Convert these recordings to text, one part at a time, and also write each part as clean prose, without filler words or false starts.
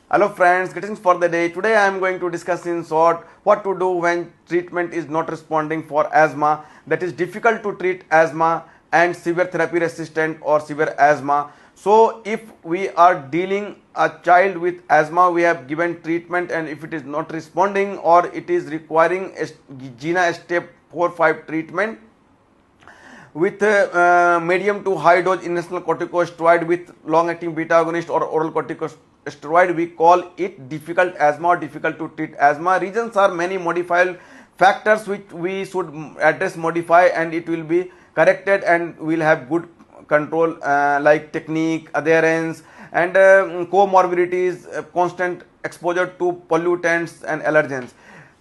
Hello friends, greetings for the day. Today I am going to discuss in short what to do when treatment is not responding for asthma, that is difficult to treat asthma and severe therapy resistant or severe asthma. So if we are dealing a child with asthma, we have given treatment, and if it is not responding or it is requiring a GINA step 4-5 treatment with medium to high dose inhalational corticosteroid with long acting beta agonist or oral corticosteroid, we call it difficult asthma or difficult to treat asthma. Reasons are many, modifiable factors which we should address, modify, and it will be corrected and will have good control, like technique, adherence, and comorbidities, constant exposure to pollutants and allergens.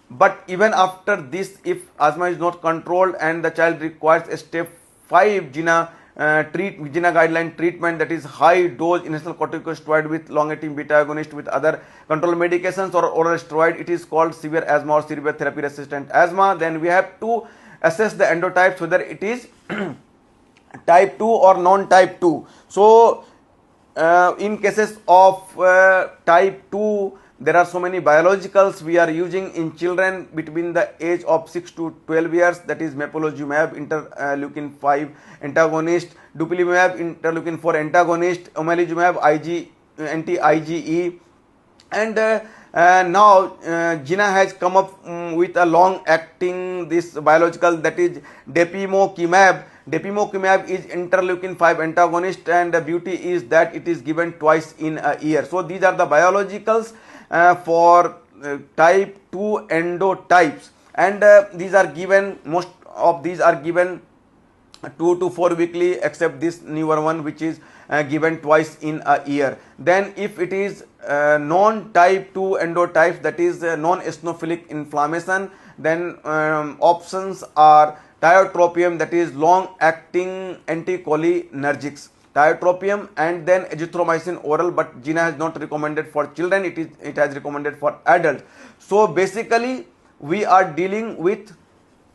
But even after this, if asthma is not controlled and the child requires a step 5 GINA GINA guideline treatment, that is high dose inhalational corticosteroid with long acting beta agonist with other control medications or oral steroid, it is called severe asthma or severe therapy resistant asthma. Then we have to assess the endotypes, whether it is type 2 or non type 2. So in cases of type 2, there are so many biologicals we are using in children between the age of 6 to 12 years, that is mepolozumab, interleukin 5 antagonist, dupilumab, interleukin 4 antagonist, omalizumab, anti IgE, and now GINA has come up with a long acting this biological, that is depemokimab. Depemokimab is interleukin 5 antagonist, and the beauty is that it is given twice in a year. So these are the biologicals for type 2 endotypes, and these are given, most of these are given 2 to 4 weekly, except this newer one which is given twice in a year. Then if it is non type 2 endotypes, that is non-eosinophilic inflammation, then options are tiotropium, that is long acting anticholinergics, tiotropium, and then azithromycin oral, but GINA has not recommended for children, it has recommended for adults. So basically we are dealing with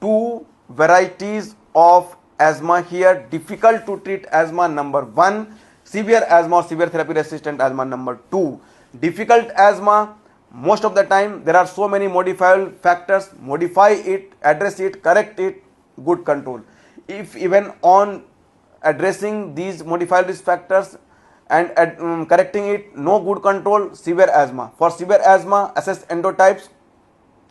two varieties of asthma here: difficult to treat asthma number 1, severe asthma or severe therapy resistant asthma number 2. Difficult asthma, most of the time there are so many modifiable factors, modify it, address it, correct it, good control. If even on addressing these modifiable risk factors and correcting it, no good control, severe asthma. For severe asthma, assess endotypes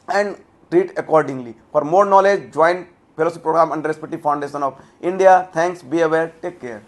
and treat accordingly. For more knowledge, join fellowship program under Respiratory Foundation of India. Thanks, be aware, take care.